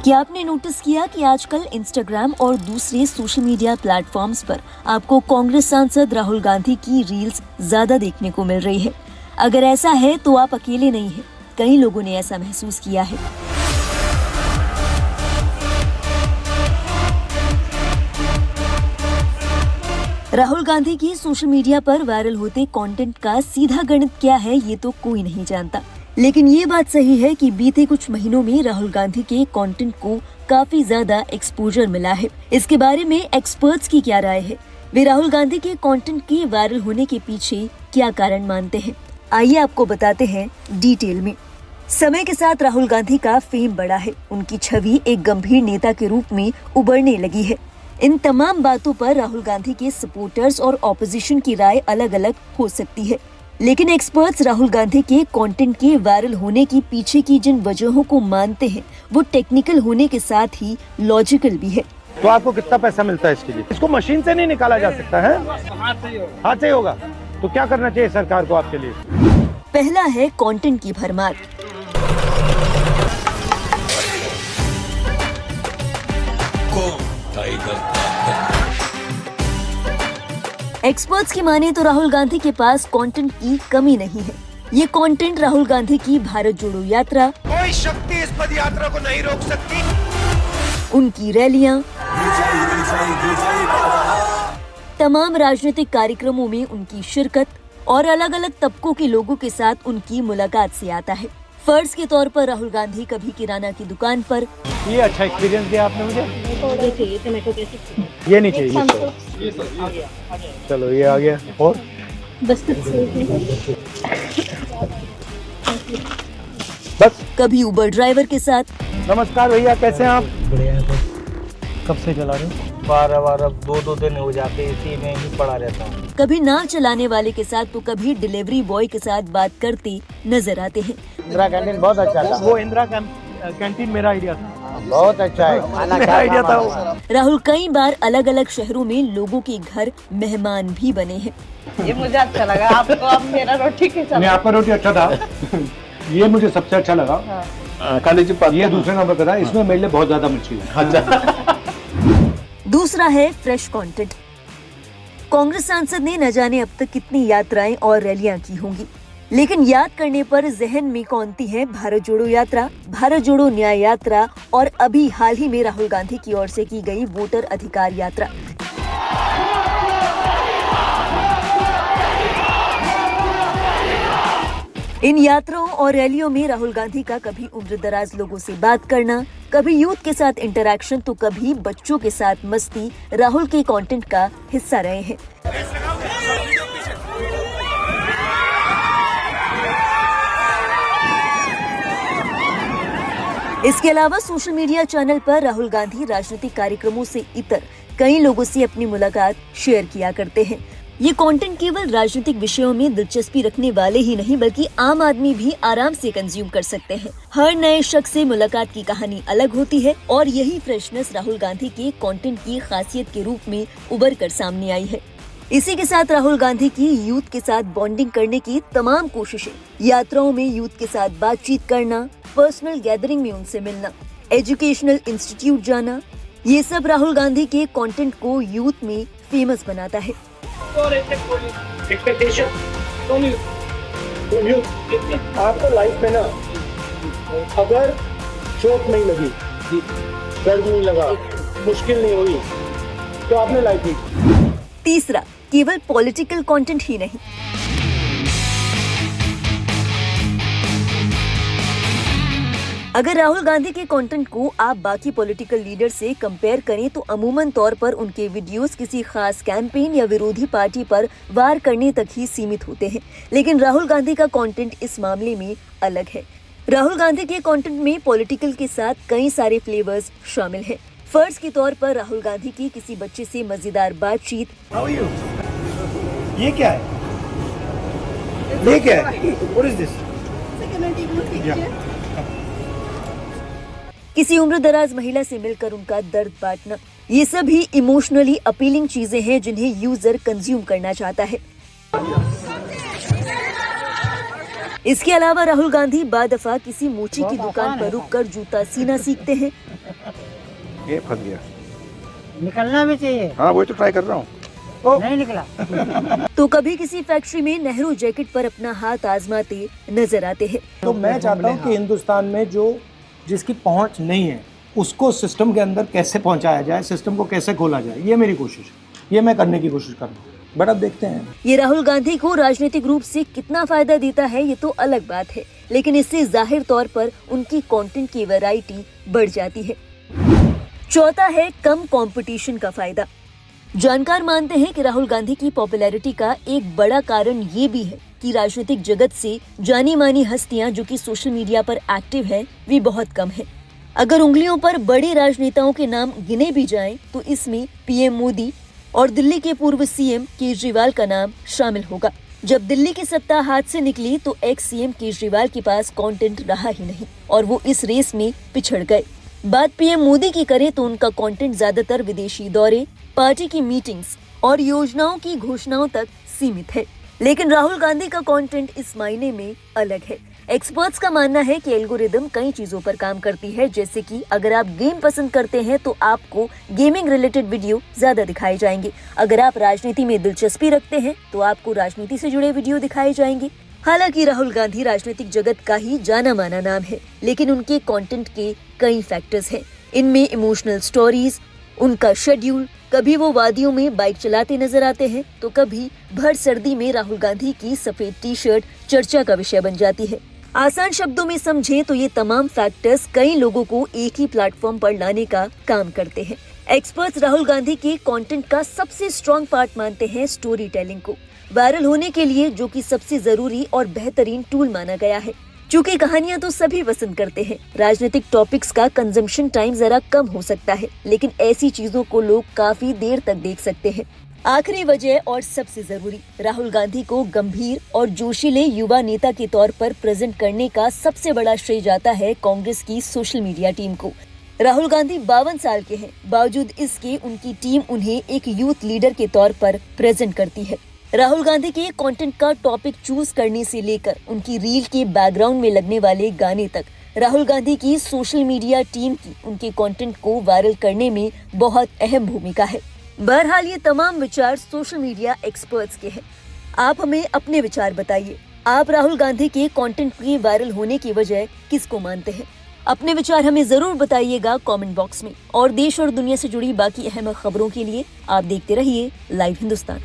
क्या आपने नोटिस किया कि आजकल इंस्टाग्राम और दूसरे सोशल मीडिया प्लेटफॉर्म्स पर आपको कांग्रेस सांसद राहुल गांधी की रील्स ज्यादा देखने को मिल रही है? अगर ऐसा है तो आप अकेले नहीं हैं, कई लोगों ने ऐसा महसूस किया है। राहुल गांधी की सोशल मीडिया पर वायरल होते कंटेंट का सीधा गणित क्या है ये तो कोई नहीं जानता, लेकिन ये बात सही है कि बीते कुछ महीनों में राहुल गांधी के कंटेंट को काफी ज्यादा एक्सपोजर मिला है। इसके बारे में एक्सपर्ट्स की क्या राय है? वे राहुल गांधी के कंटेंट के वायरल होने के पीछे क्या कारण मानते हैं? आइए आपको बताते हैं डिटेल में। समय के साथ राहुल गांधी का फेम बढ़ा है, उनकी छवि एक गंभीर नेता के रूप में उभरने लगी है। इन तमाम बातों पर राहुल गांधी के सपोर्टर्स और ऑपोजिशन की राय अलग अलग हो सकती है, लेकिन एक्सपर्ट्स राहुल गांधी के कंटेंट के वायरल होने की पीछे की जिन वजहों को मानते हैं वो टेक्निकल होने के साथ ही लॉजिकल भी है। तो आपको कितना पैसा मिलता है इसके लिए? इसको मशीन से नहीं निकाला जा सकता है, हाथ से होगा। तो क्या करना चाहिए सरकार को आपके लिए? पहला है कंटेंट की भरमार। एक्सपर्ट्स की माने तो राहुल गांधी के पास कंटेंट की कमी नहीं है। ये कंटेंट राहुल गांधी की भारत जोड़ो यात्रा, कोई शक्ति इस पद यात्रा को नहीं रोक सकती, उनकी रैलियां, तमाम राजनीतिक कार्यक्रमों में उनकी शिरकत और अलग अलग तबकों के लोगों के साथ उनकी मुलाकात से आता है। फर्ज के तौर पर राहुल गांधी कभी किराना की दुकान पर, ये अच्छा एक्सपीरियंस दिया आपने मुझे। ये नहीं चाहिए, चलो ये आ गया। और बस कभी उबर ड्राइवर के साथ। नमस्कार भैया, कैसे हैं आप? बढ़िया है। कब से चला रहे हो? 12 दो दिन हो जाते, इसी में ही पड़ा रहता हूँ। कभी नाव चलाने वाले के साथ तो कभी डिलीवरी बॉय के साथ बात करते नजर आते हैं। इंदिरा कैंटीन बहुत अच्छा था। वो इंदिरा कैंटीन मेरा आइडिया था। बहुत अच्छा है, मेरा आइडिया था वो। राहुल कई बार अलग अलग शहरों में लोगों के घर मेहमान भी बने हैं। ये मुझे अच्छा लगा। आपको अब मेरा रोटी कैसा? नहीं, आपका रोटी अच्छा था। ये मुझे सबसे अच्छा लगा। ये दूसरे नंबर पे था। इसमें मेरे लिए बहुत ज्यादा मछली है। दूसरा है फ्रेश कंटेंट। कांग्रेस सांसद ने न जाने अब तक कितनी यात्राएं और रैलियां की होंगी, लेकिन याद करने पर जहन में कौनती है भारत जोड़ो यात्रा, भारत जोड़ो न्याय यात्रा और अभी हाल ही में राहुल गांधी की ओर से की गई वोटर अधिकार यात्रा। इन यात्राओं और रैलियों में राहुल गांधी का कभी उम्रदराज लोगों से बात करना, कभी यूथ के साथ इंटरैक्शन तो कभी बच्चों के साथ मस्ती राहुल के कंटेंट का हिस्सा रहे हैं। इसके अलावा सोशल मीडिया चैनल पर राहुल गांधी राजनीतिक कार्यक्रमों से इतर कई लोगों से अपनी मुलाकात शेयर किया करते हैं। ये कंटेंट केवल राजनीतिक विषयों में दिलचस्पी रखने वाले ही नहीं बल्कि आम आदमी भी आराम से कंज्यूम कर सकते हैं। हर नए शख्स से मुलाकात की कहानी अलग होती है और यही फ्रेशनेस राहुल गांधी के कंटेंट की खासियत के रूप में उभर कर सामने आई है। इसी के साथ राहुल गांधी की यूथ के साथ बॉन्डिंग करने की तमाम कोशिशें, यात्राओं में यूथ के साथ बातचीत करना, पर्सनल गैदरिंग में उनसे मिलना, एजुकेशनल इंस्टीट्यूट जाना, ये सब राहुल गांधी के कंटेंट को यूथ में फेमस बनाता है। आपको लाइफ में ना अगर चोट नहीं लगी, दर्द नहीं लगा, मुश्किल नहीं हुई तो आपने लाइफ नहीं। तीसरा, केवल पॉलिटिकल कंटेंट ही नहीं। अगर राहुल गांधी के कंटेंट को आप बाकी पॉलिटिकल लीडर से कंपेयर करें तो अमूमन तौर पर उनके वीडियोस किसी खास कैंपेन या विरोधी पार्टी पर वार करने तक ही सीमित होते हैं, लेकिन राहुल गांधी का कंटेंट इस मामले में अलग है। राहुल गांधी के कंटेंट में पॉलिटिकल के साथ कई सारे फ्लेवर्स शामिल हैं। फर्ज के तौर पर राहुल गांधी की किसी बच्चे से मजेदार बातचीत, ये क्या है? ये क्या है? What is this? किसी उम्रदराज महिला से मिलकर उनका दर्द बांटना, ये सभी इमोशनली अपीलिंग चीजें हैं जिन्हें यूजर कंज्यूम करना चाहता है। इसके अलावा राहुल गांधी बादफा किसी मोची की दुकान पर रुककर जूता सीना सीखते हैं, ये फंस गया। निकलना भी चाहिए, हाँ वही तो ट्राई कर रहा हूँ। नहीं निकला। तो कभी किसी फैक्ट्री में नेहरू जैकेट पर अपना हाथ आजमाते नजर आते हैं। तो मैं चाहता हूँ कि हिंदुस्तान में जो जिसकी पहुंच नहीं है उसको सिस्टम के अंदर कैसे पहुंचाया जाए, सिस्टम को कैसे खोला जाए, ये मेरी कोशिश है, ये मैं करने की कोशिश कर रहा हूँ। बट अब देखते हैं। ये राहुल गांधी को राजनीतिक रूप से कितना फायदा देता है ये तो अलग बात है, लेकिन इससे जाहिर तौर पर उनकी कंटेंट की वैरायटी बढ़ जाती है। चौथा है कम कंपटीशन का फायदा। जानकार मानते हैं कि राहुल गांधी की पॉपुलैरिटी का एक बड़ा कारण ये भी है कि राजनीतिक जगत से जानी मानी हस्तियां जो कि सोशल मीडिया पर एक्टिव है वे बहुत कम है। अगर उंगलियों पर बड़े राजनेताओं के नाम गिने भी जाएं तो इसमें पीएम मोदी और दिल्ली के पूर्व सीएम केजरीवाल का नाम शामिल होगा। जब दिल्ली की सत्ता हाथ से निकली तो एक्स सीएम केजरीवाल के पास कंटेंट रहा ही नहीं और वो इस रेस में पिछड़ गए। बात पीएम मोदी की करें तो उनका कंटेंट ज्यादातर विदेशी दौरे, पार्टी की मीटिंग्स और योजनाओं की घोषणाओं तक सीमित है। लेकिन राहुल गांधी का कंटेंट इस मायने में अलग है। एक्सपर्ट्स का मानना है कि एल्गोरिदम कई चीजों पर काम करती है, जैसे कि अगर आप गेम पसंद करते हैं तो आपको गेमिंग रिलेटेड वीडियो ज्यादा दिखाए जाएंगे। अगर आप राजनीति में दिलचस्पी रखते हैं तो आपको राजनीति से जुड़े वीडियो दिखाए जाएंगे। हालांकि राहुल गांधी राजनीतिक जगत का ही जाना माना नाम है, लेकिन उनके कंटेंट के कई फैक्टर्स हैं। इनमें इमोशनल स्टोरीज, उनका शेड्यूल, कभी वो वादियों में बाइक चलाते नजर आते हैं तो कभी भर सर्दी में राहुल गांधी की सफेद टी शर्ट चर्चा का विषय बन जाती है। आसान शब्दों में समझें तो ये तमाम फैक्टर्स कई लोगों को एक ही प्लेटफॉर्म पर लाने का काम करते हैं। एक्सपर्ट्स राहुल गांधी के कंटेंट का सबसे स्ट्रॉन्ग पार्ट मानते हैं स्टोरी टेलिंग को, वायरल होने के लिए जो कि सबसे जरूरी और बेहतरीन टूल माना गया है। चूँकि कहानियां तो सभी पसंद करते हैं, राजनीतिक टॉपिक्स का कंजम्पशन टाइम जरा कम हो सकता है, लेकिन ऐसी चीजों को लोग काफी देर तक देख सकते हैं। आखिरी वजह और सबसे जरूरी, राहुल गांधी को गंभीर और जोशीले युवा नेता के तौर पर प्रेजेंट करने का सबसे बड़ा श्रेय जाता है कांग्रेस की सोशल मीडिया टीम को। राहुल गांधी 52 साल के हैं, बावजूद इसके उनकी टीम उन्हें एक यूथ लीडर के तौर पर प्रेजेंट करती है। राहुल गांधी के कंटेंट का टॉपिक चूज करने से लेकर उनकी रील के बैकग्राउंड में लगने वाले गाने तक, राहुल गांधी की सोशल मीडिया टीम की उनके कंटेंट को वायरल करने में बहुत अहम भूमिका है। बहरहाल ये तमाम विचार सोशल मीडिया एक्सपर्ट्स के हैं। आप हमें अपने विचार बताइए। आप राहुल गांधी के कंटेंट के वायरल होने की वजह किसको मानते हैं? अपने विचार हमें जरूर बताइएगा कमेंट बॉक्स में। और देश और दुनिया से जुड़ी बाकी अहम खबरों के लिए आप देखते रहिए लाइव हिंदुस्तान।